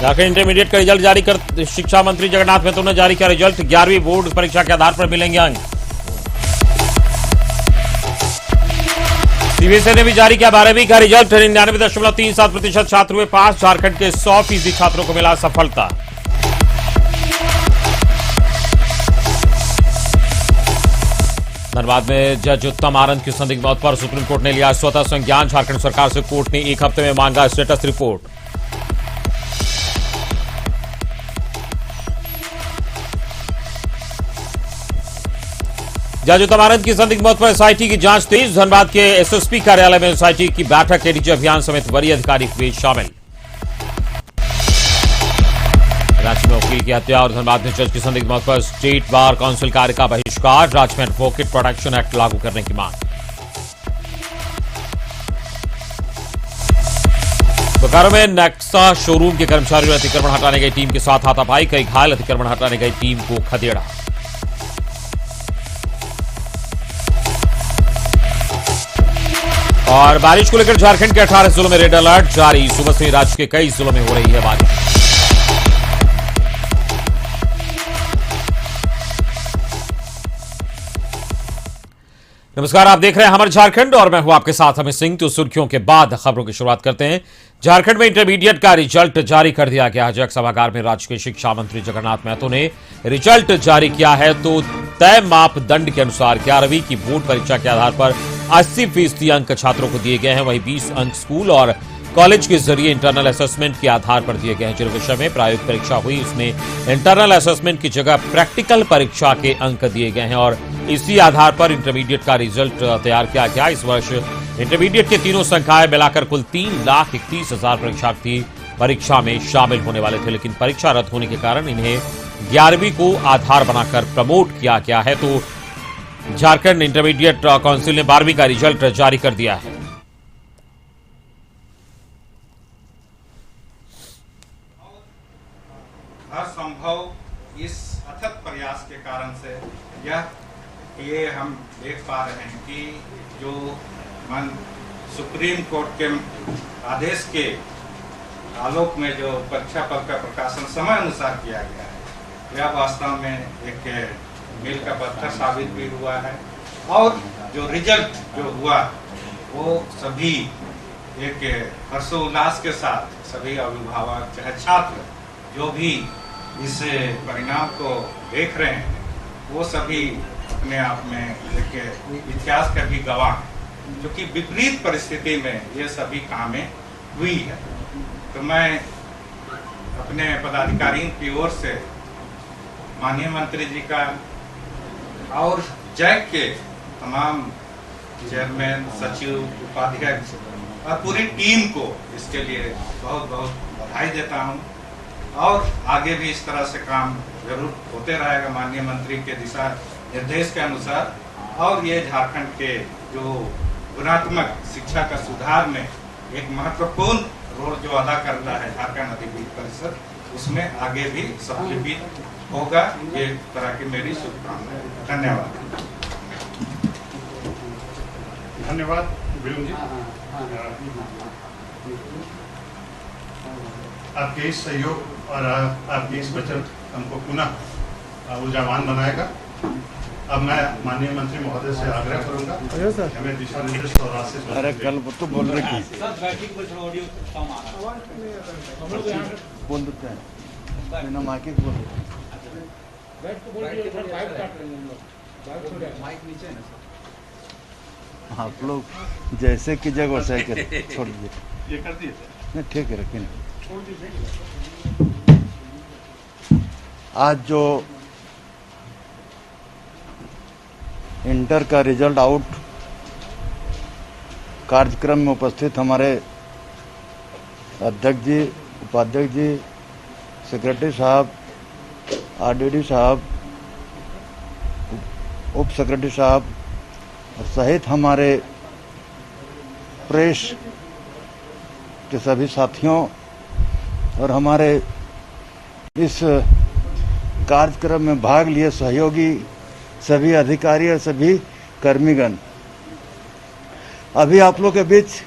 Jharkhand intermediate का result जारी कर शिक्षा मंत्री जगन्नाथ महतो ने जारी किया रिजल्ट। 11वीं बोर्ड परीक्षा के आधार पर मिलेंगे अंक। सीबीएसई ने भी जारी किया 12वीं का रिजल्ट। 99.37% छात्र हुए पास। झारखंड के 100% छात्रों को मिला सफलता। धनबाद में जज उत्तम आनंद की संदिग्ध मौत पर सुप्रीम कोर्ट ने लिया स्वतः संज्ञान। झारखंड सरकार से कोर्ट ने 1 हफ्ते में मांगा स्टेटस रिपोर्ट। जज उत्तम आनंद की संदिग्ध मौत पर एसआईटी की जांच तेज। धनबाद के एसएसपी कार्यालय में एसआईटी की बैठक। एडीजी अभियान समेत वरीय अधिकारी हुए शामिल। रांची में वकील की हत्या और धनबाद में जज की संदिग्ध मौत पर स्टेट बार काउंसिल कार्य का बहिष्कार। राज्य में एडवोकेट प्रोटेक्शन एक्ट लागू करने की मांग। बोकारो में नेक्सा शोरूम के कर्मचारियों ने अतिक्रमण हटाने गई टीम के साथ हाथापाई। कई घायल। अतिक्रमण हटाने गई टीम को खदेड़ा। और बारिश को लेकर झारखंड के 18 जिलों में रेड अलर्ट जारी। सुबह से राज्य के कई जिलों में हो रही है बारिश। नमस्कार, आप देख रहे हैं हमारे झारखंड और मैं हूं आपके साथ अमित सिंह। तो सुर्खियों के बाद खबरों की शुरुआत करते हैं। झारखंड में इंटरमीडिएट का रिजल्ट जारी कर दिया गया है। जग सभागार में राज्य के शिक्षा मंत्री जगन्नाथ महतो ने रिजल्ट जारी किया है। तो तय मापदंड के अनुसार 11वीं की बोर्ड परीक्षा के आधार पर 80% अंक छात्रों को दिए गए हैं। वहीं 20 अंक स्कूल और कॉलेज के जरिए इंटरनल असेसमेंट के आधार पर दिए गए हैं। जिन विषय में प्रायोगिक परीक्षा हुई उसमें इंटरनल असेसमेंट की जगह प्रैक्टिकल परीक्षा के अंक दिए गए हैं और इसी आधार पर इंटरमीडिएट का रिजल्ट तैयार किया गया। इस वर्ष इंटरमीडिएट के तीनों संकाय मिलाकर कुल 3,31,000 परीक्षार्थी परीक्षा में शामिल होने वाले थे, लेकिन परीक्षा रद्द होने के कारण इन्हें 11वीं को आधार बनाकर प्रमोट किया गया है। तो झारखंड इंटरमीडिएट काउंसिल ने 12वीं का रिजल्ट जारी कर दिया है। हर संभव इस अथक प्रयास के कारण से ये हम देख पा रहे हैं कि जो सुप्रीम कोर्ट के आदेश के आलोक में जो परीक्षा फल का प्रकाशन समय अनुसार किया गया है, यह वास्तव में एक मील का पत्थर साबित भी हुआ है। और जो रिजल्ट जो हुआ वो सभी एक हर्षोल्लास के साथ सभी अभिभावक चाहे छात्र जो भी इस परिणाम को देख रहे हैं वो सभी अपने आप में एक इतिहास का भी गवाह हैं, जो कि विपरीत परिस्थिति में ये सभी कामें हुई है। तो मैं अपने पदाधिकारियों की ओर से माननीय मंत्री जी का और जैक के तमाम चेयरमैन, सचिव, उपाध्यक्ष और पूरी टीम को इसके लिए बहुत बहुत बधाई देता हूँ। और आगे भी इस तरह से काम जरूर होते रहेगा माननीय मंत्री के दिशा निर्देश के अनुसार। और ये झारखंड के जो गुणात्मक शिक्षा का सुधार में एक महत्वपूर्ण रोल जो अदा करता है झारखंड अधिविद्य परिषद, उसमें आगे भी सफलीभूत होगा। ये तरह की मेरी शुभकामनाएं। धन्यवाद। धन्यवाद विरुण जी, आपके इस सहयोग और आपके इस वचन हमको पुनः ऊर्जावान बनाएगा। अब मैं माननीय मंत्री महोदय से आग्रह करूंगा हमें दिशा निर्देश और रास्ते। अरे कल तो बोल रहे की बोल देते हैं बिना माइक बोल आप लोग जैसे की जगह वैसे कर छोड़ दीजिए। ये कर दिए नहीं ठीक है, रखिए। आज जो इंटर का रिजल्ट आउट कार्यक्रम में उपस्थित हमारे अध्यक्ष जी, उपाध्यक्ष जी, सेक्रेटरी साहब, आरडीडी साहब, उप सेक्रेटरी साहब और सहित हमारे प्रेस के सभी साथियों और हमारे इस कार्यक्रम में भाग लिए सहयोगी सभी अधिकारी और सभी कर्मीगण, अभी आप लोग के बीच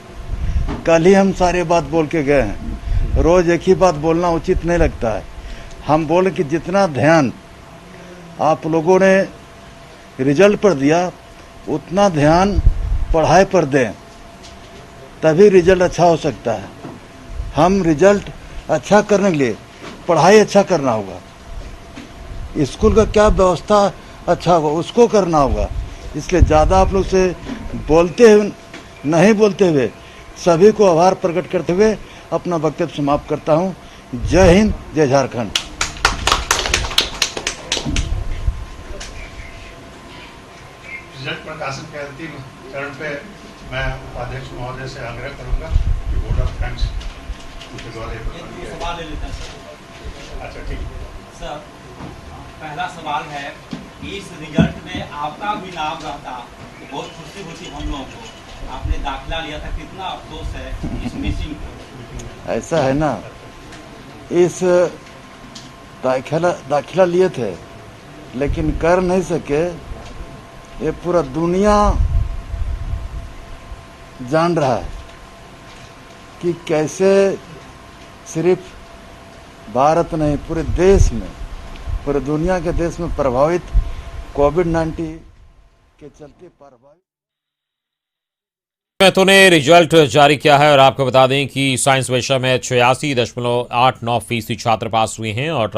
कल ही हम सारे बात बोल के गए हैं। रोज एक ही बात बोलना उचित नहीं लगता है। हम बोले कि जितना ध्यान आप लोगों ने रिजल्ट पर दिया उतना ध्यान पढ़ाई पर दें, तभी रिजल्ट अच्छा हो सकता है। हम रिजल्ट अच्छा करने के लिए पढ़ाई अच्छा करना होगा, स्कूल का क्या व्यवस्था अच्छा होगा उसको करना होगा। इसलिए ज़्यादा आप लोग से नहीं बोलते हुए सभी को आभार प्रकट करते हुए अपना वक्तव्य समाप्त करता हूँ। जय हिंद, जय झारखंड। रिजल्ट प्रकाशन के अंतिम चरण पे मैं उपाध्यक्ष महोदय से आग्रह करूंगा कि वोट ऑफ थैंक्स उनके द्वारा सवाल ले लेते हैं सर। अच्छा ठीक सर, पहला सवाल है, इस रिजल्ट में आपका भी नाम रहता तो बहुत खुशी होती हम लोगों को। आपने दाखिला लिया था, कितना अफसोस है इस मिसिंग को। ऐसा है ना, इस दाखिला लिए थे लेकिन कर नहीं सके। ये पूरा दुनिया जान रहा है कि कैसे सिर्फ भारत नहीं पूरे देश में, पूरे दुनिया के देश में प्रभावित कोविड-19 के चलते प्रभावित महतो ने रिजल्ट जारी किया है। और आपको बता दें कि साइंस विषय में 86.89% छात्र पास हुए हैं और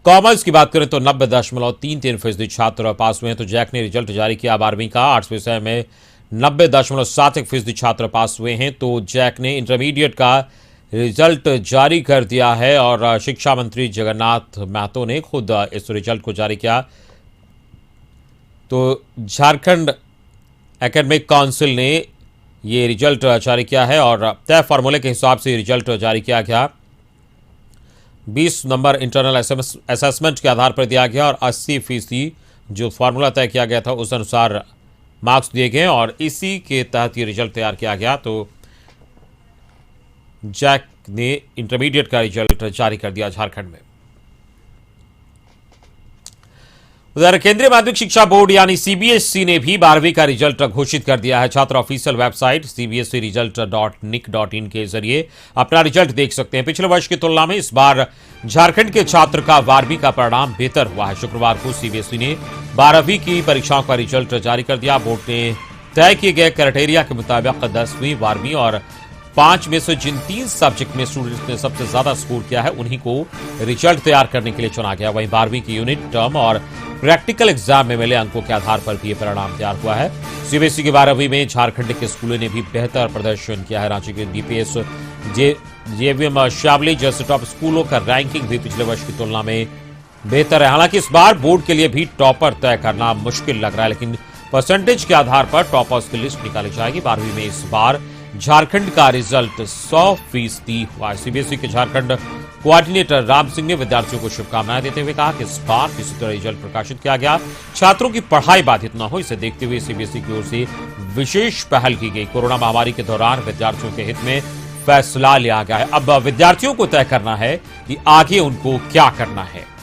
कॉमर्स की बात करें तो 90.33% छात्र पास हुए हैं। तो जैक ने रिजल्ट जारी किया 12वीं का। आर्ट्स विषय में 90.71% छात्र पास हुए हैं। तो जैक ने इंटरमीडिएट का रिजल्ट जारी कर दिया है और शिक्षा मंत्री जगन्नाथ महतो ने खुद इस रिजल्ट को जारी किया। तो झारखंड एकेडमिक काउंसिल ने ये रिजल्ट जारी किया है और तय फार्मूले के हिसाब से रिजल्ट जारी किया गया। 20 नंबर इंटरनल असेसमेंट के आधार पर दिया गया और 80% जो फार्मूला तय किया गया था उस अनुसार मार्क्स दिए गए और इसी के तहत ये रिजल्ट तैयार किया गया। तो जैक ने इंटरमीडिएट का रिजल्ट जारी कर दिया झारखंड में। उधर केंद्रीय माध्यमिक शिक्षा बोर्ड यानी सीबीएसई ने भी 12वीं का रिजल्ट घोषित कर दिया है। छात्र ऑफिशियल वेबसाइट cbseresult.nic.in के जरिए अपना रिजल्ट देख सकते हैं। पिछले वर्ष की तुलना में इस बार झारखंड के छात्र का 12वीं का परिणाम बेहतर हुआ है। शुक्रवार को सीबीएसई ने 12वीं की परीक्षाओं का रिजल्ट जारी कर दिया। बोर्ड ने तय किए गए क्राइटेरिया के मुताबिक 10वीं 12वीं और 5 में से जिन 3 सब्जेक्ट में स्टूडेंट्स ने सबसे ज्यादा स्कोर किया है उन्हीं को रिजल्ट तैयार करने के लिए चुना गया। वहीं 12वीं की यूनिट, टर्म और प्रैक्टिकल एग्जाम में मिले अंकों के आधार पर भी यह परिणाम तैयार हुआ है। सीबीएसई की 12वीं में झारखंड के स्कूलों ने भी बेहतर प्रदर्शन किया है। रांची के डीपीएस, जेवीएम, शामली जैसे टॉप स्कूलों का रैंकिंग भी पिछले वर्ष की तुलना में बेहतर है। हालांकि इस बार बोर्ड के लिए भी टॉपर तय करना मुश्किल लग रहा है, लेकिन परसेंटेज के आधार पर टॉपर्स की लिस्ट निकाली जाएगी। 12वीं में इस बार झारखंड का रिजल्ट 100% हुआ है। सीबीएसई के झारखंड कोऑर्डिनेटर राम सिंह ने विद्यार्थियों को शुभकामनाएं देते हुए कहा कि इस बार किसी तरह रिजल्ट प्रकाशित किया गया, छात्रों की पढ़ाई बाधित न हो, इसे देखते हुए सीबीएसई की ओर से विशेष पहल की गई। कोरोना महामारी के दौरान विद्यार्थियों के हित में फैसला लिया गया है। अब विद्यार्थियों को तय करना है कि आगे उनको क्या करना है।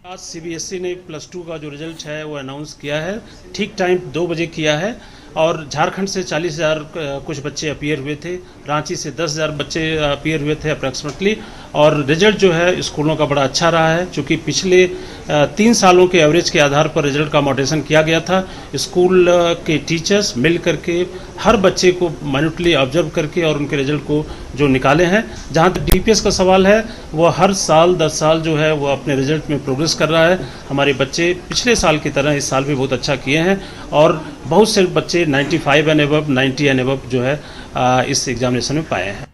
आज सीबीएसई ने +2 का जो रिजल्ट है वो अनाउंस किया है। ठीक टाइम 2 बजे किया है और झारखंड से 40,000 कुछ बच्चे अपीयर हुए थे, रांची से 10,000 बच्चे अपीयर हुए थे अप्रॉक्सीमेटली। और रिजल्ट जो है स्कूलों का बड़ा अच्छा रहा है, क्योंकि पिछले 3 सालों के एवरेज के आधार पर रिजल्ट का मॉडरेशन किया गया था। स्कूल के टीचर्स मिल करके हर बच्चे को माइन्यूटली ऑब्जर्व करके और उनके रिजल्ट को जो निकाले हैं। जहाँ तक डीपीएस का सवाल है, वो हर साल 10 साल जो है वो अपने रिजल्ट में प्रोग्रेस कर रहा है। हमारे बच्चे पिछले साल की तरह इस साल भी बहुत अच्छा किए हैं और बहुत से बच्चे 95 एंड अबव, 90 एंड अबव जो है इस एग्जामिनेशन में पाए हैं।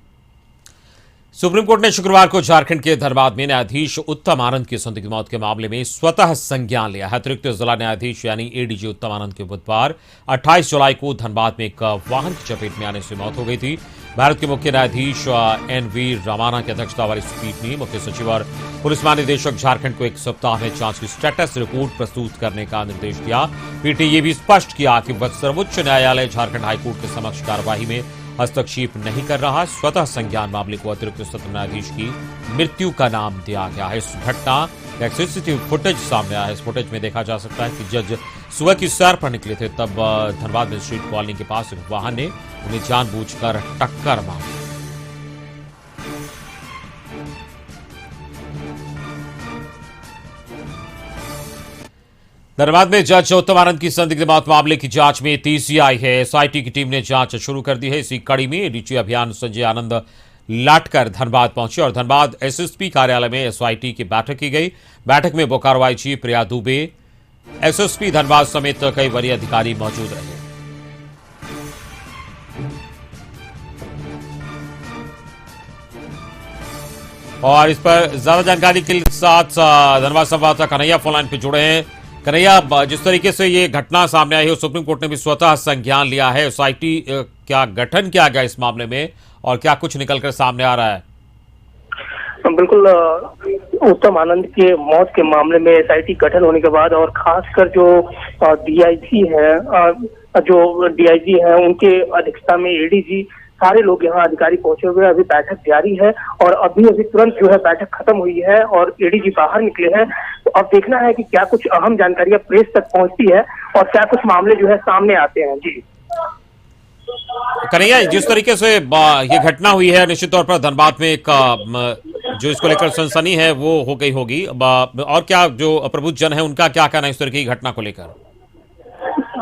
सुप्रीम कोर्ट ने शुक्रवार को झारखंड के धनबाद में न्यायाधीश उत्तम आनंद की संदिग्ध मौत के मामले में स्वतः संज्ञान लिया है। अतिरिक्त जिला न्यायाधीश यानी एडीजी उत्तम आनंद की बुधवार 28 जुलाई को धनबाद में एक वाहन की चपेट में आने से मौत हो गई थी। भारत के मुख्य न्यायाधीश एन.वी. रमाना की अध्यक्षता वाली पीठ ने मुख्य सचिव और पुलिस महानिदेशक झारखंड को 1 सप्ताह में जांच की स्टेटस रिपोर्ट प्रस्तुत करने का निर्देश दिया। पीठ ने यह भी स्पष्ट किया कि सर्वोच्च न्यायालय झारखंड हाईकोर्ट के समक्ष कार्यवाही में हस्तक्षेप नहीं कर रहा। स्वतः संज्ञान मामले को अतिरिक्त सत्र न्यायाधीश की मृत्यु का नाम दिया गया है। इस घटना एक सीसीटीवी फुटेज सामने आया है। इस फुटेज में देखा जा सकता है कि जज सुबह की सैर पर निकले थे, तब धनबाद में स्ट्रीट कॉलोनी के पास एक वाहन ने उन्हें जानबूझकर टक्कर मारी। धनबाद में जज उत्तम आनंद की संदिग्ध मौत मामले की जांच में तेजी आई है। एसआईटी की टीम ने जांच शुरू कर दी है। इसी कड़ी में एडीजी अभियान संजय आनंद लाटकर धनबाद पहुंचे और धनबाद एसएसपी कार्यालय में एसआईटी की बैठक की गई। बैठक में बोकारो आईजी प्रिया दुबे, एसएसपी धनबाद समेत कई वरीय अधिकारी मौजूद रहे। और इस पर ज्यादा जानकारी के साथ धनबाद संवाददाता कन्हैया फोनलाइन पे जुड़े हैं। कन्हैया, जिस तरीके से ये घटना सामने आई है, सुप्रीम कोर्ट ने भी स्वतः संज्ञान लिया है। एसआईटी क्या गठन किया गया इस मामले में और क्या कुछ निकलकर सामने आ रहा है? बिल्कुल, उत्तम आनंद के मौत के मामले में एसआईटी गठन होने के बाद और खासकर जो डीआईजी है उनके अध्यक्षता में एडीजी सारे लोग यहाँ अधिकारी पहुंचे हुए हैं। अभी बैठक जारी है और अभी तुरंत जो है बैठक खत्म हुई है और एडीजी बाहर निकले हैं। तो अब देखना है कि क्या कुछ अहम जानकारियां प्रेस तक पहुंचती है और क्या कुछ मामले जो है सामने आते हैं। जी कन्हैया, जिस तरीके से ये घटना हुई है, निश्चित तौर पर धनबाद में एक जो इसको लेकर सनसनी है वो हो गई होगी, और क्या जो प्रबुद्ध जन है उनका क्या कहना है इस तरह की घटना को लेकर?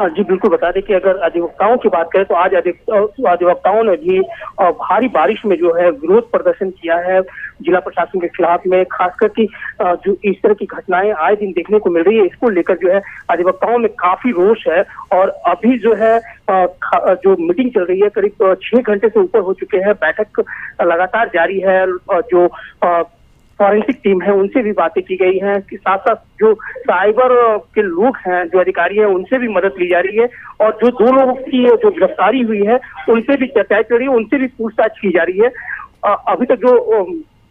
जी बिल्कुल, बता दें कि अगर अधिवक्ताओं की बात करें तो आज अधिवक्ताओं ने भी भारी बारिश में जो है विरोध प्रदर्शन किया है जिला प्रशासन के खिलाफ में। खासकर कि जो इस तरह की घटनाएं आए दिन देखने को मिल रही है, इसको लेकर जो है अधिवक्ताओं में काफी रोष है। और अभी जो है जो मीटिंग चल रही है, करीब 6 घंटे से ऊपर हो चुके हैं, बैठक लगातार जारी है। जो फॉरेंसिक टीम है उनसे भी बातें की गई हैं कि साथ साथ जो साइबर के लोग हैं, जो अधिकारी हैं, उनसे भी मदद ली जा रही है। और जो 2 लोगों की जो गिरफ्तारी हुई है उनसे भी चर्चाएं चल रही है, उनसे भी पूछताछ की जा रही है। अभी तक जो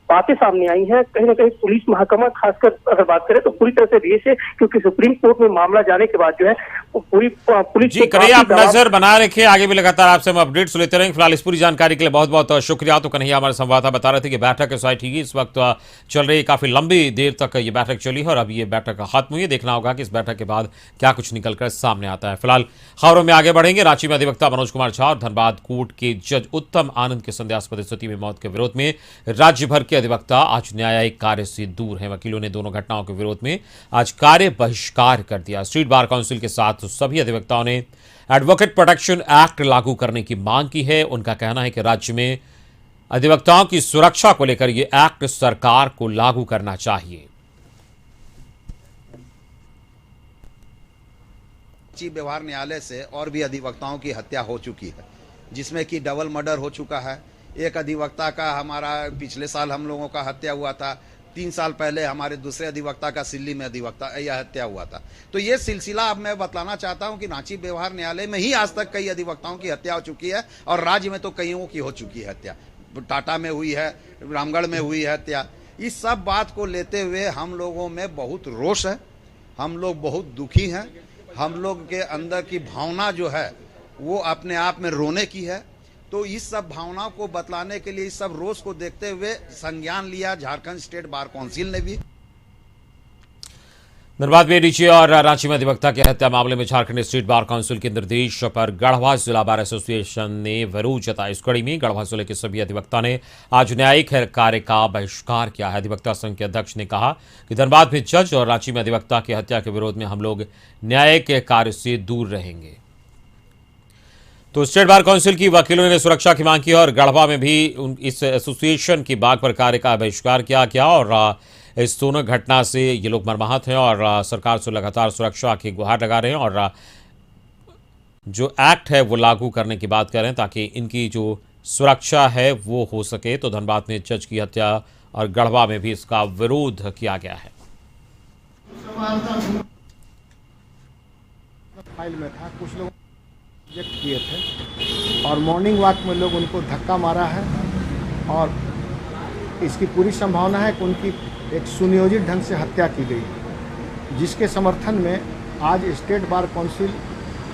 बातें सामने आई हैं, कहीं ना कहीं पुलिस महकमा खासकर अगर बात करें तो पूरी तरह से रेस है, क्योंकि सुप्रीम कोर्ट में मामला जाने के बाद जो है पूरी पुलिस जी कन्हैया, आप नजर बनाए रखिए, आगे भी लगातार आपसे हम अपडेट्स लेते रहेंगे। फिलहाल इस पूरी जानकारी के लिए बहुत बहुत शुक्रिया। तो कन्हैया हमारे संवाददाता बता रहे थे कि बैठक एसआईटी की इस वक्त चल रही, काफी लंबी देर तक ये बैठक चली है और अब ये बैठक खत्म हुई है। देखना होगा कि इस बैठक के बाद क्या कुछ निकलकर सामने आता है। फिलहाल खबरों में आगे बढ़ेंगे। रांची में अधिवक्ता मनोज कुमार झा और धनबाद कोर्ट के जज उत्तम आनंद के संदेहास्पद स्थिति में मौत के विरोध में राज्य भर के अधिवक्ता आज न्यायिक कार्य से दूर हैं। वकीलों ने दोनों घटनाओं के विरोध में आज कार्य बहिष्कार कर दिया। स्ट्रीट बार काउंसिल के साथ सभी अधिवक्ताओं ने एडवोकेट प्रोटेक्शन एक्ट लागू करने की मांग की है। उनका कहना है कि राज्य में अधिवक्ताओं की सुरक्षा को लेकर यह एक्ट सरकार को लागू करना चाहिए। व्यवहार न्यायालय से और भी अधिवक्ताओं की हत्या हो चुकी है, जिसमें कि डबल मर्डर हो चुका है। एक अधिवक्ता का हमारा पिछले साल हम लोगों का हत्या हुआ था, 3 साल पहले हमारे दूसरे अधिवक्ता का सिल्ली में यह हत्या हुआ था। तो ये सिलसिला अब मैं बतलाना चाहता हूं कि रांची व्यवहार न्यायालय में ही आज तक कई अधिवक्ताओं की हत्या हो चुकी है और राज्य में तो कईयों की हो चुकी है हत्या। टाटा में हुई है, रामगढ़ में हुई है हत्या। इस सब बात को लेते हुए हम लोगों में बहुत रोष है, हम लोग बहुत दुखी हैं। हम लोग के अंदर की भावना जो है वो अपने आप में रोने की है। तो इस सब भावनाओं को बतलाने के लिए, इस सब रोष को देखते हुए संज्ञान लिया झारखंड स्टेट बार काउंसिल ने भी। धनबाद में एडीजी और रांची में अधिवक्ता की हत्या मामले में झारखंड स्टेट बार काउंसिल के निर्देश पर गढ़वा जिला बार एसोसिएशन ने विरोध जताया। इस कड़ी में गढ़वा जिले के सभी अधिवक्ता ने आज न्यायिक कार्य का बहिष्कार किया है। अधिवक्ता संघ के अध्यक्ष ने कहा कि धनबाद में जज और रांची में अधिवक्ता की हत्या के विरोध में हम लोग न्यायिक कार्य से दूर रहेंगे। तो स्टेट बार काउंसिल की वकीलों ने सुरक्षा की मांग की और गढ़वा में भी इस एसोसिएशन की बाग पर कार्य का बहिष्कार किया गया। और इस दोनों घटना से ये लोग मर्माहत हैं और सरकार से लगातार सुरक्षा की गुहार लगा रहे हैं और जो एक्ट है वो लागू करने की बात कर रहे हैं ताकि इनकी जो सुरक्षा है वो हो सके। तो धनबाद में जज की हत्या और गढ़वा में भी इसका विरोध किया गया है। फाइल में था, कुछ लोग रिजेक्ट किए थे और मॉर्निंग वॉक में लोग उनको धक्का मारा है और इसकी पूरी संभावना है कि उनकी एक सुनियोजित ढंग से हत्या की गई, जिसके समर्थन में आज स्टेट बार काउंसिल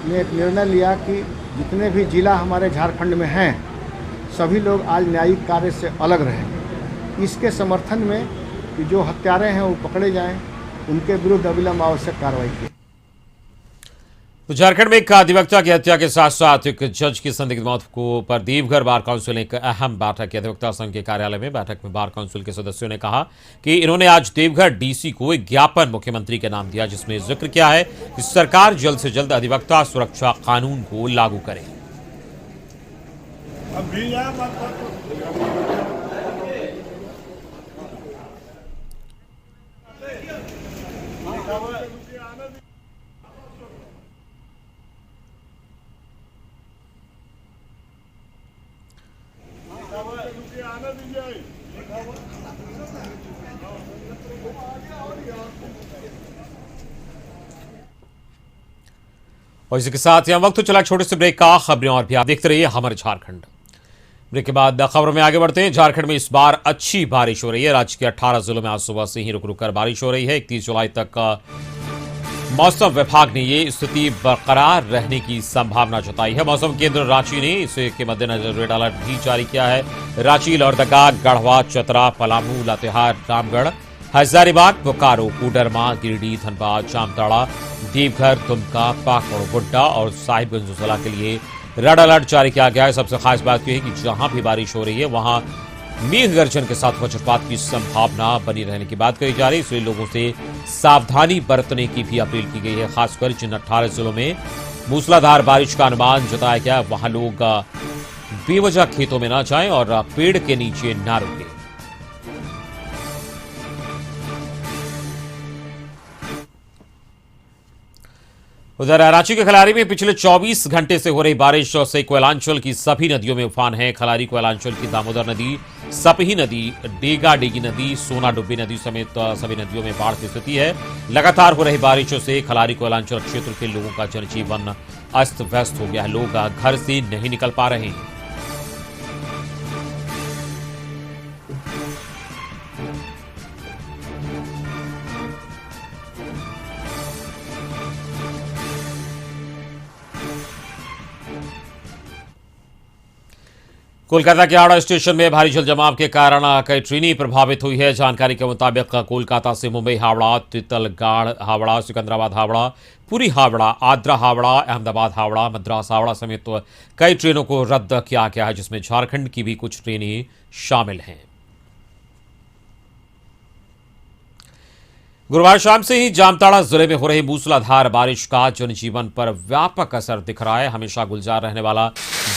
ने एक निर्णय लिया कि जितने भी जिला हमारे झारखंड में हैं सभी लोग आज न्यायिक कार्य से अलग रहेंगे। इसके समर्थन में कि जो हत्यारे हैं वो पकड़े जाएं, उनके विरुद्ध अविलंब आवश्यक कार्रवाई की। तो झारखंड में एक अधिवक्ता की हत्या के साथ साथ एक जज की संदिग्ध मौत को पर देवघर बार काउंसिल ने एक अहम बैठक की। अधिवक्ता संघ के कार्यालय में बैठक में बार काउंसिल के सदस्यों ने कहा कि इन्होंने आज देवघर डीसी को एक ज्ञापन मुख्यमंत्री के नाम दिया, जिसमें जिक्र किया है कि सरकार जल्द से जल्द अधिवक्ता सुरक्षा कानून को लागू करे। और इसी के साथ यहां वक्त तो चला छोटे से ब्रेक का। खबरें और भी आप देखते रहिए हमारे झारखंड। ब्रेक के बाद खबरों में आगे बढ़ते हैं। झारखंड में इस बार अच्छी बारिश हो रही है। राज्य के 18 जिलों में आज सुबह से ही रुक रुक कर बारिश हो रही है। 31 जुलाई तक मौसम विभाग ने ये स्थिति बरकरार रहने की संभावना जताई है। मौसम केंद्र रांची ने इसे के मद्देनजर रेड अलर्ट भी जारी किया है। रांची, लोहरदगा, गढ़वा, चतरा, पलामू, लातेहार, रामगढ़, हजारीबाग, बोकारो, कोडरमा, गिरिडीह, धनबाद, जामताड़ा, देवघर, दुमका, पाकुड़, गोड्डा और साहिबगंज जिला के लिए रेड अलर्ट जारी किया गया है। सबसे खास बात यह है कि जहां भी बारिश हो रही है वहां मेघ गर्जन के साथ वज्रपात की संभावना बनी रहने की बात कही जा रही है। इसलिए लोगों से सावधानी बरतने की भी अपील की गई है। खासकर जिन 18 जिलों में मूसलाधार बारिश का अनुमान जताया गया वहां लोग बेवजह खेतों में न जाएं और पेड़ के नीचे न रुकें। उधर रांची के खलारी में पिछले 24 घंटे से हो रही बारिश से कोयलांचल की सभी नदियों में उफान है। खलारी कोयलांचल की दामोदर नदी, सपही नदी, डेगा डेगी नदी, सोना डुब्बी नदी समेत सभी नदियों में बाढ़ की स्थिति है। लगातार हो रही बारिशों से खलारी कोयलांचल क्षेत्र के लोगों का जनजीवन अस्त व्यस्त हो गया है। लोग घर से नहीं निकल पा रहे हैं। कोलकाता के हावड़ा स्टेशन में भारी जल जमाव के कारण कई ट्रेनें प्रभावित हुई है। जानकारी के मुताबिक कोलकाता से मुंबई हावड़ा, तितलगाड़ हावड़ा, सिकंदराबाद हावड़ा, पुरी हावड़ा, आद्रा हावड़ा, अहमदाबाद हावड़ा, मद्रास हावड़ा समेत कई ट्रेनों को रद्द किया गया है, जिसमें झारखंड की भी कुछ ट्रेनें शामिल हैं। गुरुवार शाम से ही जामताड़ा जिले में हो रही मूसलाधार बारिश का जनजीवन पर व्यापक असर दिख रहा है। हमेशा गुलजार रहने वाला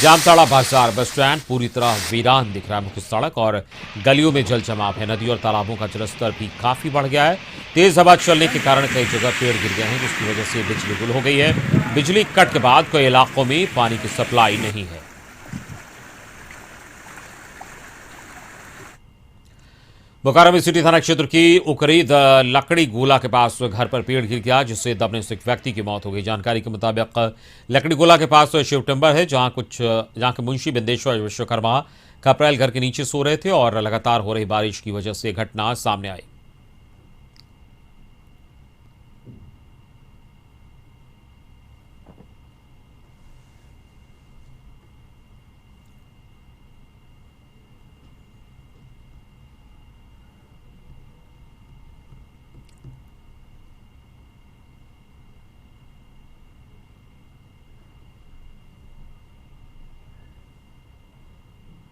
जामताड़ा बाजार बस स्टैंड पूरी तरह वीरान दिख रहा है। मुख्य सड़क और गलियों में जल जमाव है। नदी और तालाबों का जलस्तर भी काफी बढ़ गया है। तेज हवा चलने के कारण कई जगह पेड़ गिर गए हैं, जिसकी वजह से बिजली गुल हो गई है। बिजली कट के बाद कई इलाकों में पानी की सप्लाई नहीं है। बोकारो में सिटी थाना क्षेत्र की उकरीद लकड़ी गोला के पास घर पर पेड़ गिर गया, जिससे दबने से एक व्यक्ति की मौत हो गई। जानकारी के मुताबिक लकड़ी गोला के पास शिव टिम्बर है, जहां के मुंशी बिंदेश्वर विश्वकर्मा कपरेल घर के नीचे सो रहे थे और लगातार हो रही बारिश की वजह से घटना सामने आई।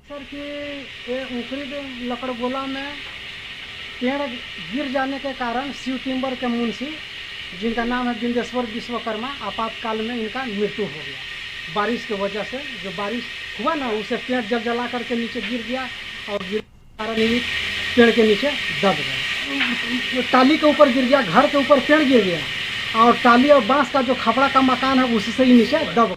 सर कि ये उखरीद लकड़गोला में पेड़ गिर जाने के कारण शिव टिम्बर के मुंशी, जिनका नाम है बिंदेश्वर विश्वकर्मा, आपातकाल में इनका मृत्यु हो गया। बारिश की वजह से जो बारिश हुआ ना, उसे पेड़ जल करके नीचे गिर गया और गिर कारण ही पेड़ के नीचे दब गया। टाली के ऊपर गिर गया, घर के ऊपर पेड़ गिर गया और टाली और बांस का जो खपड़ा का मकान है उससे ही नीचे दब।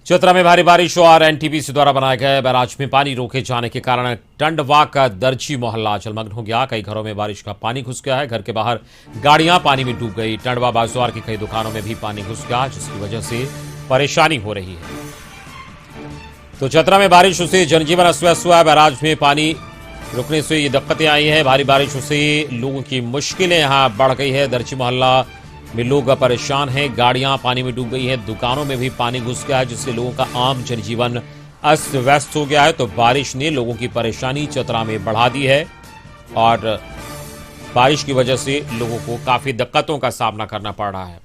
चतरा में भारी बारिश और एनटीपीसी द्वारा बनाए गए बैराज में पानी रोके जाने के कारण टंडवा का दर्जी मोहल्ला जलमग्न हो गया। कई घरों में बारिश का पानी घुस गया है। घर के बाहर गाड़ियां पानी में डूब गई। टंडवा बाजार की कई दुकानों में भी पानी घुस गया, जिसकी वजह से परेशानी हो रही है। तो चतरा में बारिश से जनजीवन अस्त व्यस्त हुआ है। बैराज में पानी रुकने से ये दिक्कतें आई हैं। भारी बारिश से लोगों की मुश्किलें यहां बढ़ गई है। दर्जी मोहल्ला में लोग परेशान हैं। गाड़ियां पानी में डूब गई हैं। दुकानों में भी पानी घुस गया है, जिससे लोगों का आम जनजीवन अस्त व्यस्त हो गया है। तो बारिश ने लोगों की परेशानी चतरा में बढ़ा दी है। और बारिश की वजह से लोगों को काफी दिक्कतों का सामना करना पड़ रहा है।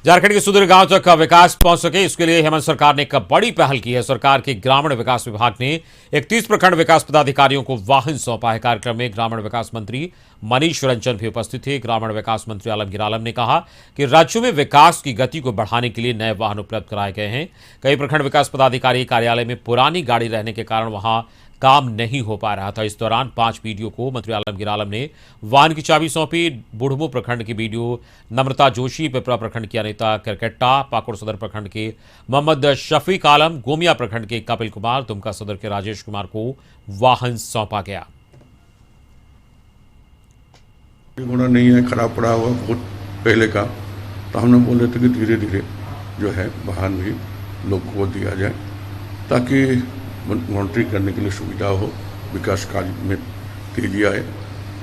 झारखंड के सुदूर गांव तक का विकास पहुंच सके, इसके लिए हेमंत सरकार ने एक बड़ी पहल की है। सरकार के ग्रामीण विकास विभाग ने 31 प्रखंड विकास पदाधिकारियों को वाहन सौंपा है। कार्यक्रम में ग्रामीण विकास मंत्री मनीष रंजन भी उपस्थित थे। ग्रामीण विकास मंत्री आलमगीर आलम ने कहा कि राज्यों में विकास की गति को बढ़ाने के लिए नए वाहन उपलब्ध कराए गए हैं। कई प्रखंड विकास पदाधिकारी कार्यालय में पुरानी गाड़ी रहने के कारण वहां काम नहीं हो पा रहा था। इस दौरान 5 बीडीओ को मंत्री आलमगीर आलम ने वाहन की चाबी सौंपी। बुढ़मू प्रखंड की बीडीओ नम्रता जोशी, पिपरा प्रखंड की अनिता करकेट्टा, पाकुड़ सदर प्रखंड के मोहम्मद शफीक आलम, गोमिया प्रखंड के कपिल कुमार, दुमका सदर के राजेश कुमार को वाहन सौंपा गया। घोड़ा नहीं है, खराब पड़ा हुआ बहुत पहले का, तो हमने बोले थे कि धीरे धीरे जो है वाहन भी लोग को दिया जाए ताकि मॉनिटरिंग करने के लिए सुविधा हो, विकास कार्य में तेजी आए।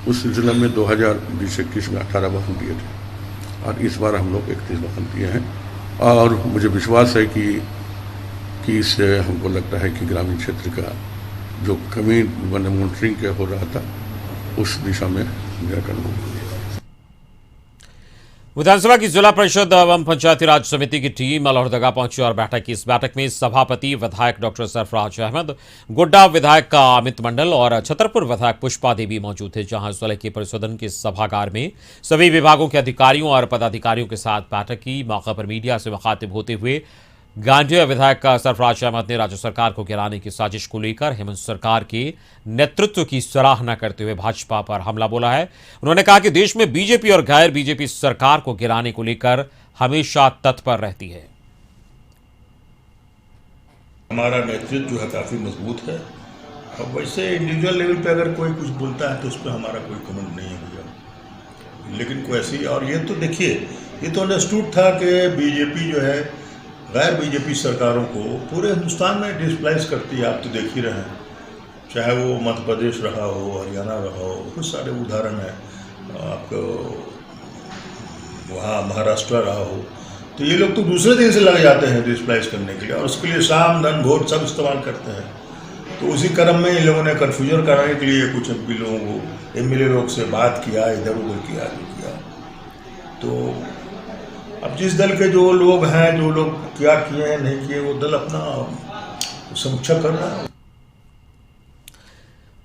उस सिलसिले में 2020-21 में 18 वाहन दिए थे और इस बार हम लोग 31 वाहन दिए हैं और मुझे विश्वास है कि इससे हमको लगता है कि ग्रामीण क्षेत्र का जो कमी मॉनिटरिंग के हो रहा था उस दिशा में निराकरण होगा। विधानसभा की जिला परिषद एवं पंचायती राज समिति की टीम लोहरदगा पहुंची और बैठक की। इस बैठक में सभापति विधायक डॉक्टर सरफराज अहमद, गोड्डा विधायक का अमित मंडल और छतरपुर विधायक पुष्पा देवी मौजूद थे। जहां जिले के परिसदन के सभागार में सभी विभागों के अधिकारियों और पदाधिकारियों के साथ बैठक की। मौके पर मीडिया से मुखातिब होते हुए गांधी विधायक का सरफराज अहमद ने राज्य सरकार को गिराने की साजिश को लेकर हेमंत सरकार के नेतृत्व की सराहना करते हुए भाजपा पर हमला बोला है। उन्होंने कहा कि देश में बीजेपी और गैर बीजेपी सरकार को गिराने को लेकर हमेशा तत्पर रहती है। हमारा नेतृत्व जो है काफी मजबूत है। अब वैसे इंडिविजुअल लेवल पे अगर कोई कुछ बोलता है तो उस पर हमारा कोई कमेंट नहीं है भैया, लेकिन कोई ऐसी और ये तो देखिए, ये तो अंडरस्टूड था कि बीजेपी जो है गैर बीजेपी सरकारों को पूरे हिंदुस्तान में डिस्प्लेस करती है। आप तो देख ही रहे हैं, चाहे वो मध्य प्रदेश रहा हो, हरियाणा रहा हो, बहुत सारे उदाहरण हैं, आपको वहाँ महाराष्ट्र रहा हो, तो ये लोग तो दूसरे दिन से लग जाते हैं डिस्प्लेस करने के लिए और उसके लिए साम धन वोट सब इस्तेमाल करते हैं। तो उसी क्रम में इन लोगों ने कन्फ्यूजन कराने के लिए कुछ एमपी लोगों को, एमएलए लोग से बात किया, इधर उधर किया जो किया। तो अब जिस दल के जो लोग हैं, जो लोग क्या किए हैं नहीं किए, वो दल अपना समीक्षा कर रहा है।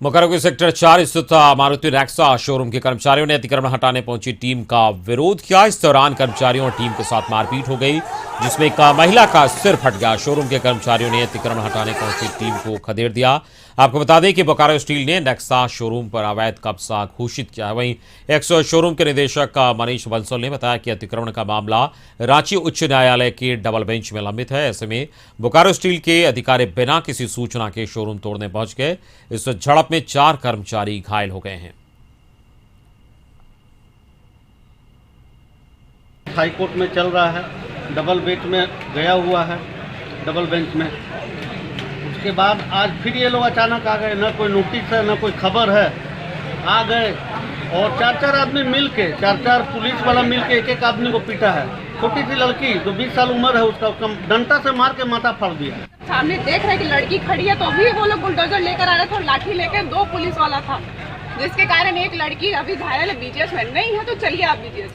बोकारो के सेक्टर 4 स्थित मारुति नेक्सा शोरूम के कर्मचारियों ने अतिक्रमण हटाने पहुंची टीम का विरोध किया। इस दौरान कर्मचारियों और टीम के साथ मारपीट हो गई, जिसमें एक महिला का सिर फट गया। शोरूम के कर्मचारियों ने अतिक्रमण हटाने पहुंची टीम को खदेड़ दिया। आपको बता दें कि बोकारो स्टील ने नेक्सा शोरूम पर अवैध कब्जा घोषित किया है। वहीं एक्स शोरूम के निदेशक मनीष बंसल ने बताया कि अतिक्रमण का मामला रांची उच्च न्यायालय के डबल बेंच में लंबित है। ऐसे में बोकारो स्टील के अधिकारी बिना किसी सूचना के शोरूम तोड़ने पहुंच गए। इस झड़प में 4 कर्मचारी घायल हो गए हैं। हाईकोर्ट में चल रहा है, डबल बेंच में गया हुआ है, डबल बेंच में। उसके बाद आज फिर ये लोग अचानक आ गए, ना कोई नोटिस है ना कोई खबर है, आ गए और 4 आदमी मिल के, 4 पुलिस वाला मिल के एक आदमी को पीटा है। छोटी सी लड़की जो 20 साल उम्र है उसका डंडा से मार के माथा फाड़ दिया। सामने देख रहे कि लड़की खड़ी है तो भी वो लोग बुलडोजर लेकर आ रहे थे और लाठी लेकर 2 पुलिस वाला था, जिसके कारण एक लड़की अभी घायल है। बीजीएस में नहीं है तो चलिए आप बीजीएस।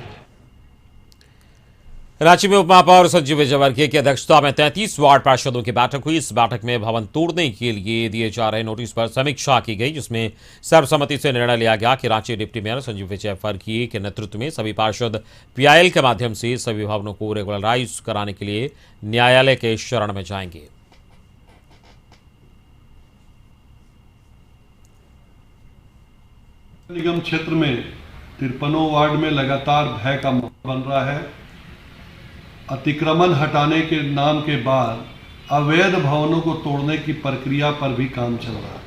रांची में उपमहापौर संजीव विजयवर्गीय की अध्यक्षता में 33 वार्ड पार्षदों की बैठक हुई। इस बैठक में भवन तोड़ने के लिए दिए जा रहे नोटिस पर समीक्षा की गई, जिसमें सर्वसम्मति से निर्णय लिया गया कि रांची डिप्टी मेयर संजीव विजयवर्गीय के नेतृत्व में सभी पार्षद पीआईएल के माध्यम से सभी भवनों को रेगुलराइज कराने के लिए न्यायालय के शरण में जाएंगे। निगम क्षेत्र में 53 वार्ड में लगातार भय का माहौल बन रहा है। अतिक्रमण हटाने के नाम के बाद अवैध भवनों को तोड़ने की प्रक्रिया पर भी काम चल रहा है।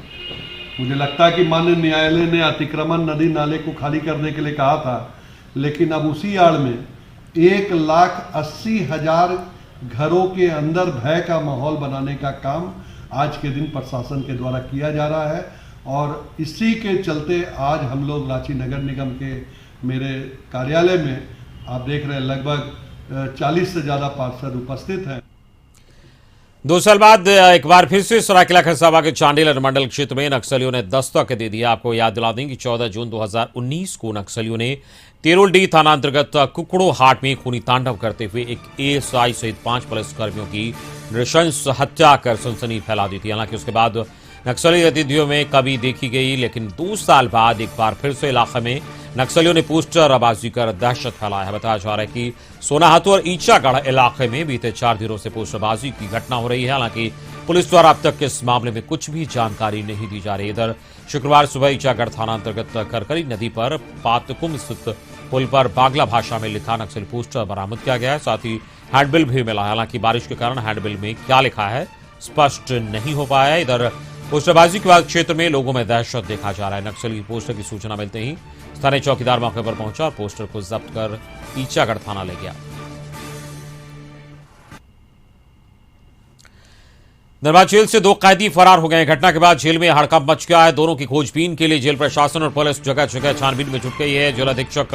मुझे लगता है कि माननीय न्यायालय ने अतिक्रमण नदी नाले को खाली करने के लिए कहा था, लेकिन अब उसी आड़ में 1,80,000 घरों के अंदर भय का माहौल बनाने का काम आज के दिन प्रशासन के द्वारा किया जा रहा है। और इसी के चलते आज हम लोग रांची नगर निगम के मेरे कार्यालय में आप देख रहे हैं लगभग 40 से ज्यादा पार्षद उपस्थित हैं। 2 साल बाद एक बार फिर से सरायकेला खरसावां के चांडिल अनुमंडल क्षेत्र में नक्सलियों ने दस्तक दे दिया। आपको याद दिला दें कि 14 जून 2019 को नक्सलियों ने तेरोलडी थाना अंतर्गत कुकड़ो हाट में खूनी तांडव करते हुए एक एएसआई सहित 5 पुलिसकर्मियों की नृशंस हत्या कर सनसनी फैला दी थी। हालांकि उसके बाद नक्सली गतिविधियों में कमी देखी गई, लेकिन 2 साल बाद एक बार फिर से इलाके में नक्सलियों ने पोस्टरबाजी कर दहशत फैलाया है। बताया जा रहा है कि सोनाहातू और ईचागढ़ इलाके में बीते 4 दिनों से पोस्टरबाजी की घटना हो रही है। हालांकि पुलिस द्वारा अब तक इस मामले में कुछ भी जानकारी नहीं दी जा रही। इधर शुक्रवार सुबह ईचागढ़ थाना अंतर्गत करकरी नदी पर पातकुम स्थित पुल पर बांग्ला भाषा में लिखा नक्सली पोस्टर बरामद किया गया है। साथ ही हैंडबिल भी मिला है। हालांकि बारिश के कारण हैंडबिल में क्या लिखा है स्पष्ट नहीं हो पाया है। इधर पोस्टरबाजी के बाद क्षेत्र में लोगों में दहशत देखा जा रहा है। नक्सली पोस्टर की सूचना मिलते ही स्थानीय चौकीदार मौके पर पहुंचा और पोस्टर को जब्त कर ईचागढ़ थाना ले गया। धनबाद जेल से 2 कैदी फरार हो गए। घटना के बाद जेल में हड़कंप मच गया है। दोनों की खोजबीन के लिए जेल प्रशासन और पुलिस जगह जगह छानबीन में जुट गई है। जेल अधीक्षक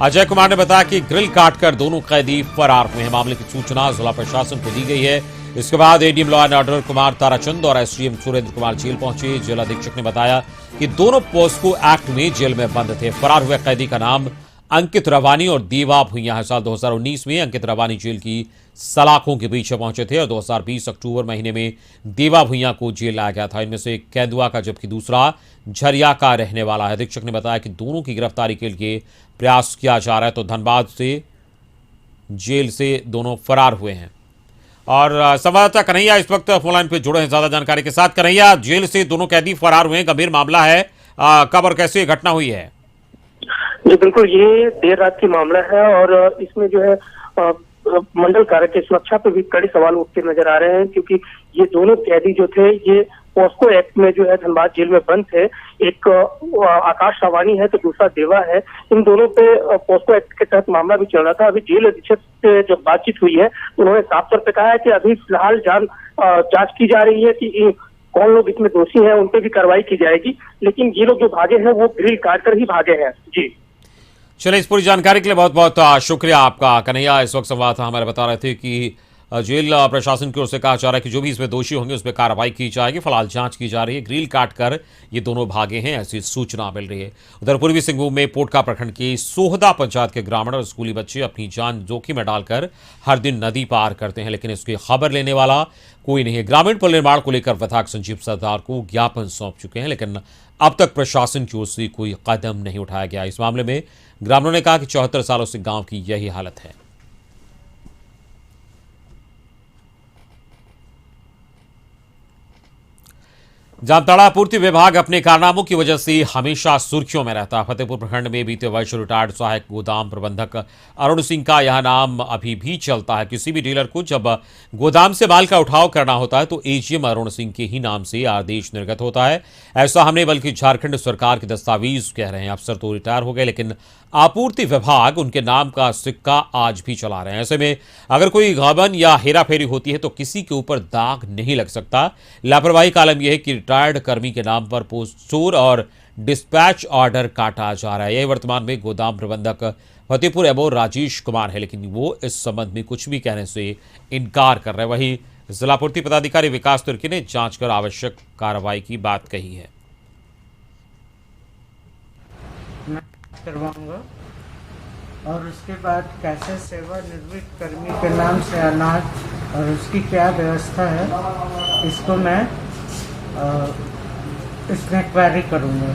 अजय कुमार ने बताया कि ग्रिल काटकर दोनों कैदी फरार हुए हैं। मामले की सूचना जिला प्रशासन को दी गई है। इसके बाद ADM law and order Kumar Tarachand और एसडीएम सुरेंद्र कुमार जेल पहुंचे। जेल अधीक्षक ने बताया कि दोनों पोस्को एक्ट में जेल में बंद थे। फरार हुए कैदी का नाम अंकित रवानी और देवा भुइया है। साल 2019 में अंकित रवानी जेल की सलाखों के पीछे पहुंचे थे और 2020 अक्टूबर महीने में देवा भुइया को जेल लाया गया था। इनमें से एक कैदुआ का जबकि दूसरा झरिया का रहने वाला है। अधीक्षक ने बताया कि दोनों की गिरफ्तारी के लिए प्रयास किया जा रहा है। तो धनबाद से जेल से दोनों फरार हुए हैं और संवाददाता कन्हैया इस वक्त फोनलाइन पे जुड़े हैं ज्यादा जानकारी के साथ। कन्हैया, जेल से दोनों कैदी फरार हुए हैं, गंभीर मामला है, कब और कैसे घटना हुई है? जी बिल्कुल, ये देर रात की मामला है और इसमें जो है मंडल कारा की सुरक्षा पे भी कड़े सवाल उठते नजर आ रहे हैं, क्योंकि ये दोनों कैदी जो थे ये पॉस्को एक्ट में जो है धनबाद जेल में बंद थे। एक आकाश रवानी है तो दूसरा देवा है। इन दोनों पे पॉस्को एक्ट के तहत मामला भी चल रहा था। अभी जेल अधीक्षक से जब बातचीत हुई है तो उन्होंने साफ तौर पे कहा है कि अभी फिलहाल जांच की जा रही है कि कौन लोग इसमें दोषी हैं, उन पे भी कार्रवाई की जाएगी। लेकिन ये लोग जो भागे हैं वो ग्रिल काट कर ही भागे हैं। जी चलिए, इस पूरी जानकारी के लिए बहुत बहुत शुक्रिया आपका कन्हैया। इस वक्त संवाददाता हमारे बता रहे थे कि जेल प्रशासन की ओर से कहा जा रहा है कि जो भी इसमें दोषी होंगे उस पर कार्रवाई की जाएगी। फिलहाल जांच की जा रही है। ग्रिल काट कर ये दोनों भागे हैं, ऐसी सूचना मिल रही है। उधर पूर्वी सिंहभूम में पोटका प्रखंड की सोहदा पंचायत के ग्रामीण और स्कूली बच्चे अपनी जान जोखिम में डालकर हर दिन नदी पार करते हैं, लेकिन इसकी खबर लेने वाला कोई नहीं है। ग्रामीण पुल निर्माण को लेकर विधायक संजीव सरदार को ज्ञापन सौंप चुके हैं, लेकिन अब तक प्रशासन की ओर से कोई कदम नहीं उठाया गया। इस मामले में ग्रामीणों ने कहा कि 74 सालों से गांव की यही हालत है। जामताड़ा आपूर्ति विभाग अपने कारनामों की वजह से हमेशा सुर्खियों में रहता है। फतेहपुर प्रखंड में बीते वर्ष रिटायर्ड सहायक गोदाम प्रबंधक अरुण सिंह का यह नाम अभी भी चलता है। किसी भी डीलर को जब गोदाम से माल का उठाव करना होता है तो एजीएम अरुण सिंह के ही नाम से आदेश निर्गत होता है। ऐसा हमने बल्कि झारखंड सरकार के दस्तावेज कह रहे हैं। अफसर तो रिटायर हो गए, लेकिन आपूर्ति विभाग उनके नाम का सिक्का आज भी चला रहे हैं। ऐसे में अगर कोई गबन या हेराफेरी होती है तो किसी के ऊपर दाग नहीं लग सकता। लापरवाही का आलम यह है कि रिटायर्ड कर्मी के नाम पर पोस्टोर और डिस्पैच ऑर्डर काटा जा रहा है। यह वर्तमान में गोदाम प्रबंधक फतेहपुर एमओ राजेश कुमार है, लेकिन वो इस संबंध में कुछ भी कहने से इनकार कर रहे हैं। वहीं जिला पूर्ति पदाधिकारी विकास तुर्की ने जांच कर आवश्यक कार्रवाई की बात कही है। करवाऊंगा और उसके बाद कैसे सेवानिवृत्त कर्मी के नाम से अनाज और उसकी क्या व्यवस्था है, इसको मैं इसमें क्वेरी करूंगा।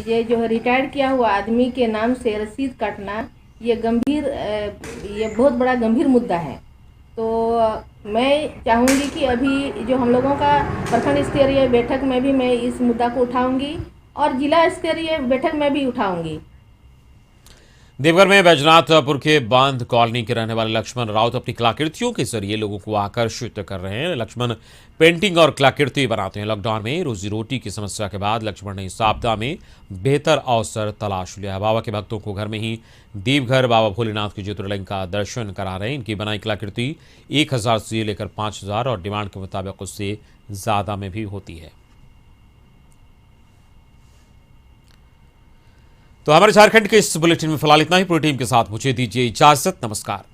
ये जो रिटायर्ड किया हुआ आदमी के नाम से रसीद काटना ये बहुत बड़ा गंभीर मुद्दा है। तो मैं चाहूँगी कि अभी जो हम लोगों का प्रखंड स्तरीय बैठक में भी मैं इस मुद्दा को उठाऊंगी और जिला स्तरीय बैठक में भी उठाऊंगी। देवघर में बैजनाथपुर के बांध कॉलोनी के रहने वाले लक्ष्मण राउत अपनी कलाकृतियों के जरिए लोगों को आकर्षित कर रहे हैं। लक्ष्मण पेंटिंग और कलाकृति बनाते हैं। लॉकडाउन में रोजी रोटी की समस्या के बाद लक्ष्मण ने इस आपदा में बेहतर अवसर तलाश लिया। बाबा के भक्तों को घर में ही देवघर बाबा भोलेनाथ के ज्योतिर्लिंग का दर्शन करा रहे हैं। इनकी बनाई कलाकृति 1000 से लेकर 5000 और डिमांड के मुताबिक उससे ज्यादा में भी होती है। तो हमारे झारखंड के इस बुलेटिन में फिलहाल इतना ही। पूरी टीम के साथ मुझे दीजिए इजाजत। नमस्कार।